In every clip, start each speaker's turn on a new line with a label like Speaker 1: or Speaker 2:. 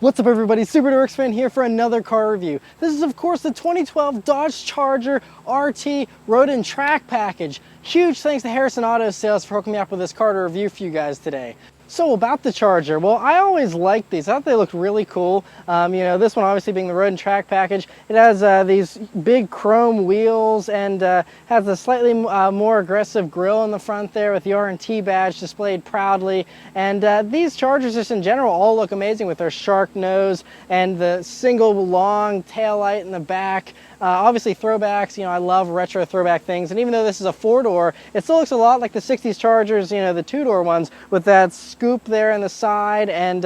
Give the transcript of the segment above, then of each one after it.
Speaker 1: What's up everybody, Super Dorks fan here for another car review. This is of course the 2012 Dodge Charger RT Road and Track package. Huge thanks to Harrison Auto Sales for hooking me up with this car to review for you guys today. So about the Charger, well, I always liked these. I thought they looked really cool. This one obviously being the Road and Track package. It has these big chrome wheels and has a slightly more aggressive grille in the front there with the R&T badge displayed proudly. And these Chargers just in general all look amazing with their shark nose and the single long tail light in the back. Obviously throwbacks, I love retro throwback things, and even though this is a four-door, it still looks a lot like the 60s Chargers, the two-door ones with that scoop there in the side and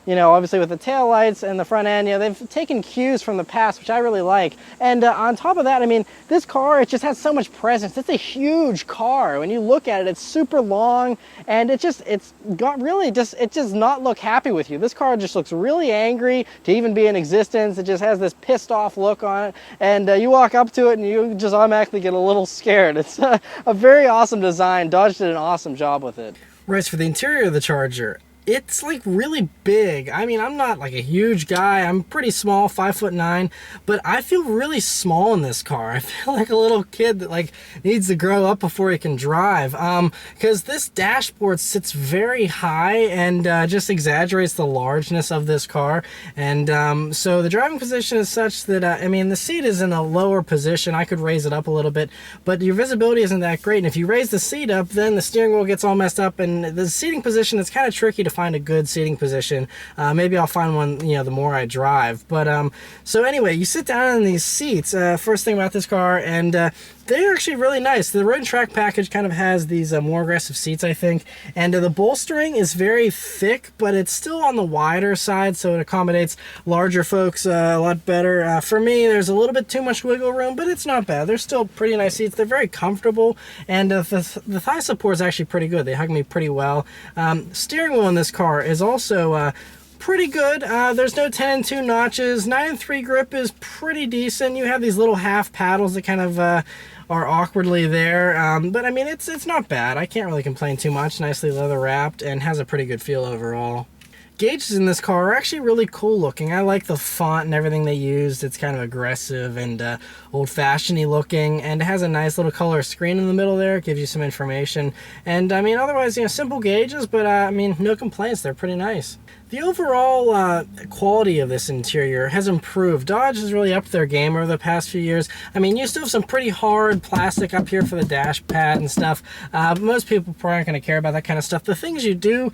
Speaker 1: obviously with the tail lights and the front end, they've taken cues from the past, which I really like. And on top of that, this car, it just has so much presence. It's a huge car. When you look at it, it's super long, and it does not look happy with you. This car just looks really angry to even be in existence. It just has this pissed off look on it, and you walk up to it and you just automatically get a little scared. It's a very awesome design. Dodge did an awesome job with it.
Speaker 2: Right, for the interior of the Charger, it's like really big. I'm not like a huge guy. I'm pretty small, 5'9", but I feel really small in this car. I feel like a little kid that like needs to grow up before he can drive. Because this dashboard sits very high and just exaggerates the largeness of this car. And so the driving position is such that the seat is in a lower position. I could raise it up a little bit, but your visibility isn't that great. And if you raise the seat up, then the steering wheel gets all messed up, and the seating position is kind of tricky to find a good seating position. Maybe I'll find one, the more I drive. But so anyway, you sit down in these seats. First thing about this car, and they're actually really nice. The Road and Track package kind of has these more aggressive seats, I think, and the bolstering is very thick, but it's still on the wider side, so it accommodates larger folks a lot better. For me, there's a little bit too much wiggle room, but it's not bad. They're still pretty nice seats. They're very comfortable, and the thigh support is actually pretty good. They hug me pretty well. Steering wheel in this car is also pretty good. There's no 10 and 2 notches. 9 and 3 grip is pretty decent. You have these little half paddles that kind of are awkwardly there, but it's not bad. I can't really complain too much. Nicely leather wrapped and has a pretty good feel overall. Gauges in this car are actually really cool looking. I like the font and everything they used. It's kind of aggressive and old-fashioned-y looking, and it has a nice little color screen in the middle there. It gives you some information. And otherwise, simple gauges, but no complaints. They're pretty nice. The overall quality of this interior has improved. Dodge has really upped their game over the past few years. You still have some pretty hard plastic up here for the dash pad and stuff. Most people probably aren't going to care about that kind of stuff. The things you do,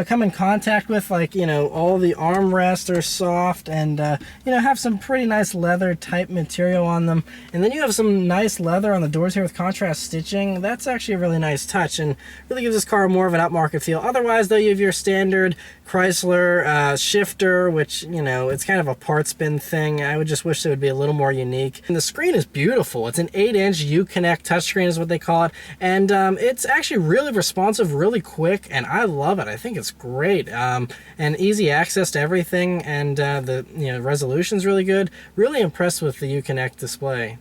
Speaker 2: come in contact with, like, all the armrests are soft and, have some pretty nice leather type material on them. And then you have some nice leather on the doors here with contrast stitching. That's actually a really nice touch and really gives this car more of an upmarket feel. Otherwise, though, you have your standard Chrysler shifter, which it's kind of a parts bin thing. I would just wish it would be a little more unique. And the screen is beautiful. It's an 8-inch Uconnect touchscreen is what they call it, and it's actually really responsive, really quick, and I love it. I think it's great, and easy access to everything, and the resolution's really good. Really impressed with the Uconnect display.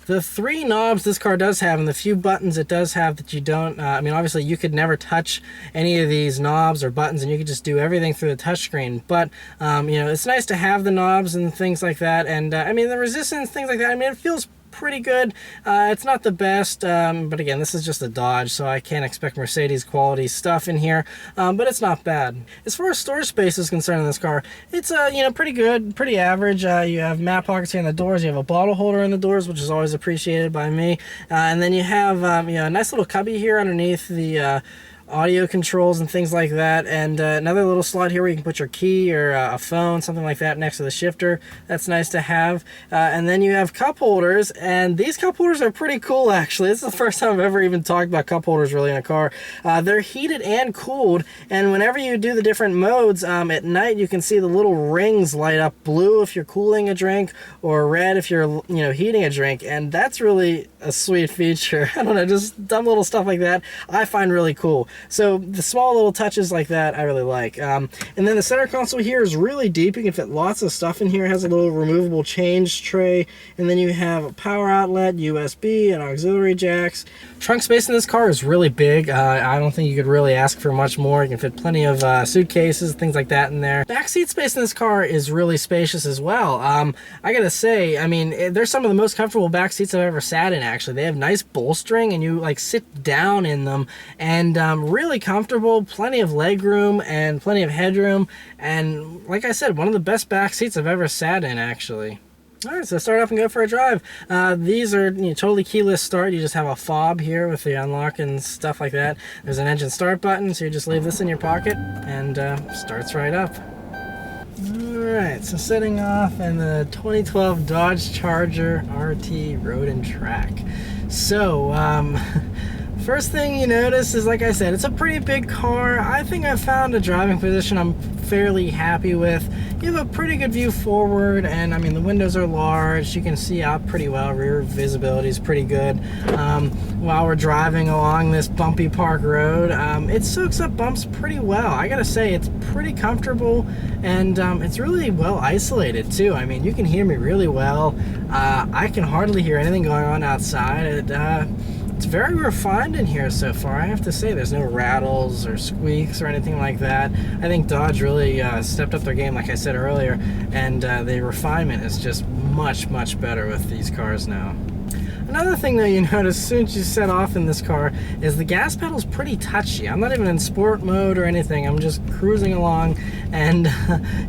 Speaker 2: The 3 knobs this car does have and the few buttons it does have that you don't, obviously you could never touch any of these knobs or buttons and you could just do everything through the touchscreen. But, it's nice to have the knobs and things like that. And, the resistance, things like that, it feels pretty good. It's not the best, but again, this is just a Dodge, so I can't expect Mercedes quality stuff in here, but it's not bad. As far as storage space is concerned in this car, it's pretty good, pretty average. You have map pockets here in the doors, you have a bottle holder in the doors, which is always appreciated by me, and then you have a nice little cubby here underneath the audio controls and things like that, and another little slot here where you can put your key or a phone, something like that, next to the shifter. That's nice to have. And then you have cup holders, and these cup holders are pretty cool, actually. This is the first time I've ever even talked about cup holders really in a car. They're heated and cooled, and whenever you do the different modes, at night you can see the little rings light up blue if you're cooling a drink, or red if you're heating a drink, and that's really a sweet feature. I don't know, just dumb little stuff like that I find really cool. So the small little touches like that I really like. And then the center console here is really deep. You can fit lots of stuff in here. It has a little removable change tray, and then you have a power outlet, USB, and auxiliary jacks. Trunk space in this car is really big. I don't think you could really ask for much more. You can fit plenty of suitcases, things like that in there. Back seat space in this car is really spacious as well. I gotta say, I mean, they're some of the most comfortable back seats I've ever sat in, actually. They have nice bolstering, and you like sit down in them, and really comfortable, plenty of leg room and plenty of headroom, and like I said, one of the best back seats I've ever sat in, actually. All right, so start up and go for a drive. These are totally keyless start. You just have a fob here with the unlock and stuff like that. There's an engine start button, so you just leave this in your pocket and starts right up. All right, so setting off in the 2012 Dodge Charger RT Road and Track. So, first thing you notice is, like I said, it's a pretty big car. I think I've found a driving position I'm fairly happy with. You have a pretty good view forward, and I mean the windows are large. You can see out pretty well. Rear visibility is pretty good. While we're driving along this bumpy park road, it soaks up bumps pretty well. I gotta say, it's pretty comfortable, and it's really well isolated too. I mean, you can hear me really well. I can hardly hear anything going on outside. It's very refined in here so far. I have to say, there's no rattles or squeaks or anything like that. I think Dodge really stepped up their game, like I said earlier, and the refinement is just much, much better with these cars now. Another thing that you notice as soon as you set off in this car is the gas pedal's pretty touchy. I'm not even in sport mode or anything. I'm just cruising along, and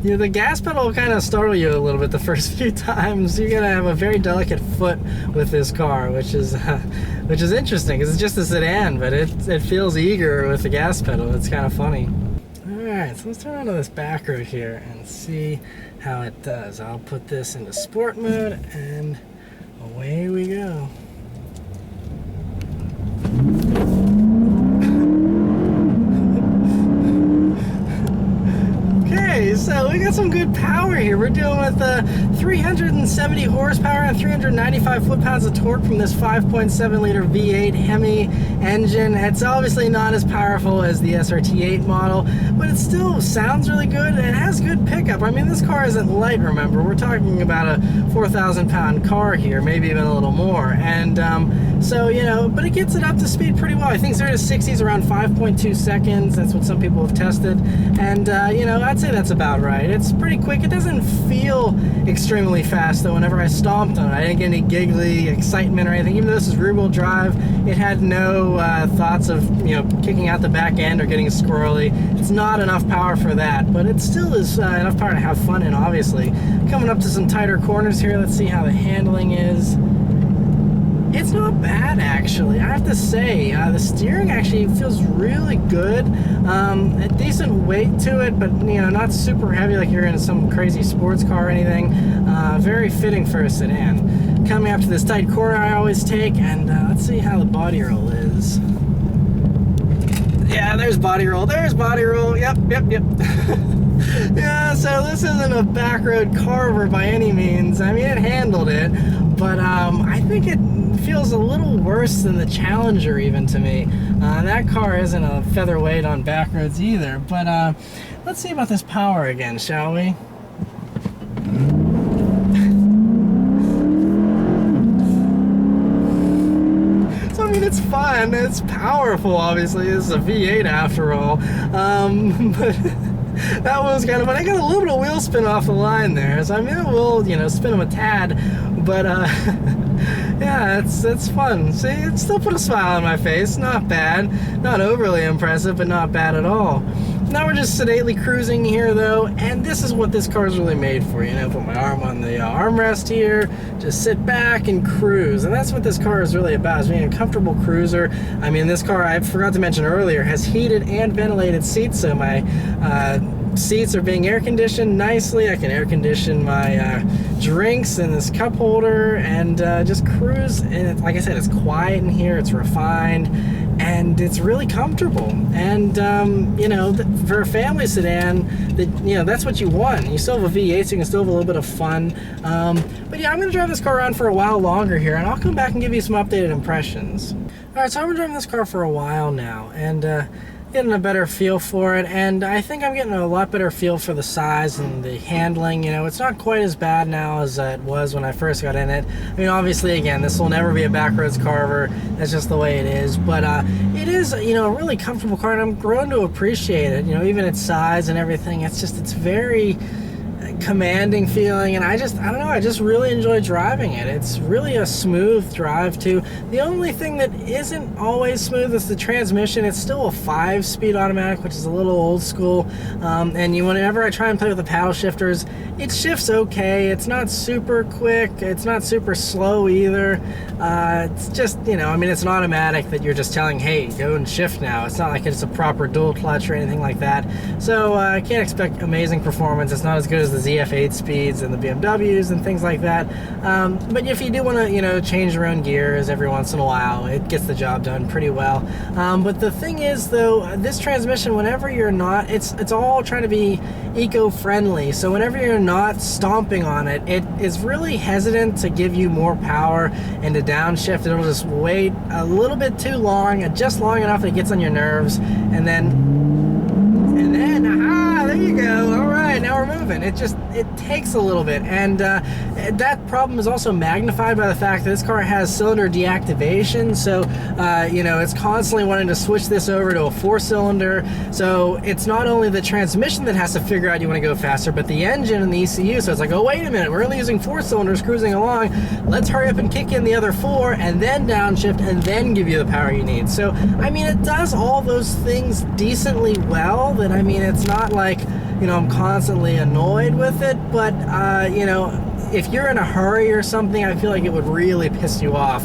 Speaker 2: the gas pedal will kind of startle you a little bit the first few times. You're gonna have a very delicate foot with this car, which is interesting because it's just a sedan, but it feels eager with the gas pedal. It's kind of funny. All right, so let's turn onto this back road here and see how it does. I'll put this into sport mode, and away we go. Okay, so we got some good power here. We're dealing with 370 horsepower and 395 foot-pounds of torque from this 5.7 liter V8 Hemi engine. It's obviously not as powerful as the SRT8 model, but it still sounds really good, and it has good pickup. I mean, this car isn't light, remember. We're talking about a 4,000-pound car here, maybe even a little more. And so, but it gets it up to speed pretty well. I think 0 to 60 is around 5.2 seconds. That's what some people have tested. And, I'd say that's about right. It's pretty quick. It doesn't feel extremely fast, though, whenever I stomped on it. I didn't get any giggly excitement or anything. Even though this is rear-wheel drive, it had no thoughts of, kicking out the back end or getting squirrely. It's not enough power for that, but it still is enough power to have fun in, obviously. Coming up to some tighter corners here. Let's see how the handling is. It's not bad, actually. I have to say, the steering actually feels really good. A decent weight to it, but not super heavy like you're in some crazy sports car or anything. Very fitting for a sedan. Coming up to this tight corner I always take, and let's see how the body roll is. Yeah, there's body roll. There's body roll. Yep. Yeah, so this isn't a back road carver by any means. I mean, it handled it, but I think it feels a little worse than the Challenger even to me. That car isn't a featherweight on back roads either, but let's see about this power again, shall we? So I mean, it's fun, it's powerful, obviously. This is a V8 after all, but that was kind of fun. I got a little bit of wheel spin off the line there, so I mean, it will, spin them a tad, but yeah, it's fun. See, it still put a smile on my face. Not bad. Not overly impressive, but not bad at all. Now we're just sedately cruising here, though, and this is what this car is really made for. Put my arm on the armrest here, just sit back and cruise, and that's what this car is really about, is being a comfortable cruiser. I mean, this car, I forgot to mention earlier, has heated and ventilated seats, so my seats are being air conditioned nicely. I can air condition my drinks in this cup holder and just cruise. And like I said, it's quiet in here, it's refined, and it's really comfortable. And for a family sedan, that's what you want. You still have a V8, so you can still have a little bit of fun. But yeah, I'm gonna drive this car around for a while longer here, and I'll come back and give you some updated impressions. All right, so I've been driving this car for a while now, and getting a better feel for it, and I think I'm getting a lot better feel for the size and the handling. You know, it's not quite as bad now as it was when I first got in it. I mean, obviously, again, this will never be a backroads carver. That's just the way it is. But it is, you know, a really comfortable car, and I'm grown to appreciate it. You know, even its size and everything. It's very commanding feeling, and I don't know, I just really enjoy driving it. It's really a smooth drive too. The only thing that isn't always smooth is the transmission. It's still a 5-speed automatic, which is a little old school, and whenever I try and play with the paddle shifters, it shifts okay. It's not super quick, it's not super slow either. It's just, you know, I mean, it's an automatic that you're just telling, hey, go and shift now. It's not like it's a proper dual clutch or anything like that, so I can't expect amazing performance. It's not as good as the ZF8 speeds and the BMWs and things like that, but if you do want to, you know, change your own gears every once in a while, it gets the job done pretty well. But the thing is, though, this transmission, whenever you're not, it's all trying to be eco-friendly, so whenever you're not stomping on it, it is really hesitant to give you more power and to downshift. It'll just wait a little bit too long, just long enough that it gets on your nerves, and then aha, there you go. All right, now we're moving. It takes a little bit, and that problem is also magnified by the fact that this car has cylinder deactivation, so you know, it's constantly wanting to switch this over to a 4-cylinder, so it's not only the transmission that has to figure out you want to go faster, but the engine and the ECU, so it's like, oh, wait a minute, we're only using 4 cylinders cruising along, let's hurry up and kick in the other 4, and then downshift, and then give you the power you need. So, I mean, it does all those things decently well, that, I mean, it's not like, you know, I'm constantly annoyed with it, but, you know, if you're in a hurry or something, I feel like it would really piss you off.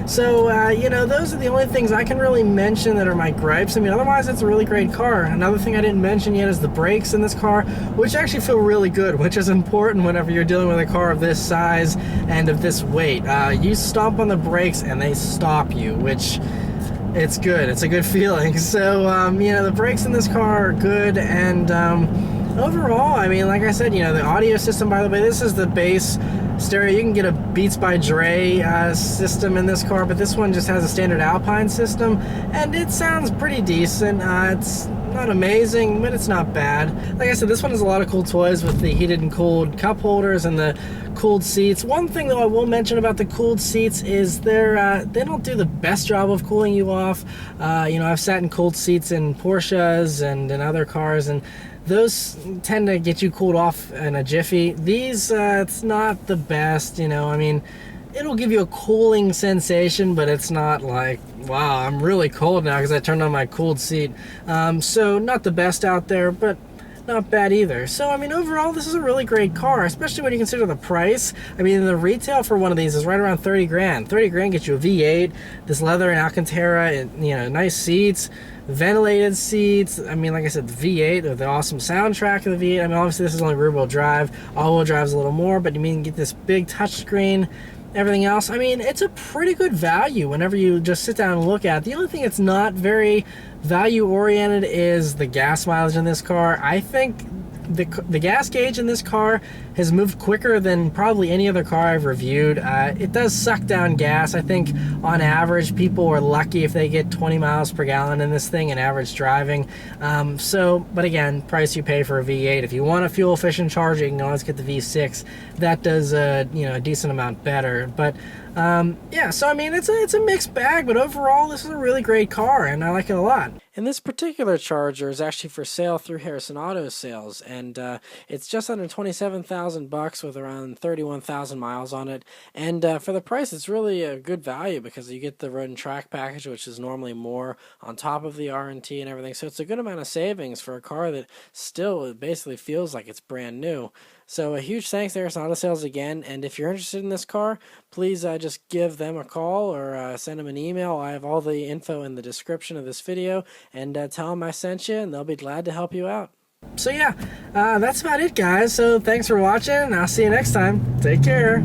Speaker 2: You know, those are the only things I can really mention that are my gripes. I mean, otherwise, it's a really great car. Another thing I didn't mention yet is the brakes in this car, which actually feel really good, which is important whenever you're dealing with a car of this size and of this weight. You stomp on the brakes and they stop you, which... it's good. It's a good feeling. So, you know, the brakes in this car are good, and overall, I mean, like I said, you know, the audio system, by the way, this is the base stereo. You can get a Beats by Dre system in this car, but this one just has a standard Alpine system, and it sounds pretty decent. It's not amazing, but it's not bad. Like I said, this one has a lot of cool toys with the heated and cooled cup holders and the cooled seats. One thing, though, I will mention about the cooled seats is they don't do the best job of cooling you off. You know, I've sat in cooled seats in Porsches and in other cars, and those tend to get you cooled off in a jiffy. These, it's not the best, you know. I mean, it'll give you a cooling sensation, but it's not like, wow, I'm really cold now because I turned on my cooled seat. So not the best out there, but not bad either. So, I mean, overall, this is a really great car, especially when you consider the price. I mean, the retail for one of these is right around 30 grand. 30 grand gets you a V8, this leather and Alcantara, and, you know, nice seats, ventilated seats. I mean, like I said, the V8, or the awesome soundtrack of the V8. I mean, obviously, this is only rear-wheel drive. All-wheel drive is a little more, but you mean get this big touchscreen, everything else. I mean, it's a pretty good value whenever you just sit down and look at it. The only thing that's not very value oriented is the gas mileage in this car. I think the gas gauge in this car has moved quicker than probably any other car I've reviewed. It does suck down gas. I think on average people are lucky if they get 20 miles per gallon in this thing in average driving. But again, price you pay for a V8. If you want a fuel efficient charger, you can always get the V6. That does a decent amount better. But yeah, so I mean, it's a mixed bag, but overall this is a really great car and I like it a lot. And this particular Charger is actually for sale through Harrison Auto Sales, and it's just under $27,000 with around 31,000 miles on it. And for the price, it's really a good value because you get the road and track package, which is normally more on top of the R&T and everything. So it's a good amount of savings for a car that still basically feels like it's brand new. So a huge thanks to Harrison Auto Sales again, and if you're interested in this car, please just give them a call or send them an email. I have all the info in the description of this video, and tell them I sent you, and they'll be glad to help you out. So yeah, that's about it, guys. So thanks for watching, and I'll see you next time. Take care.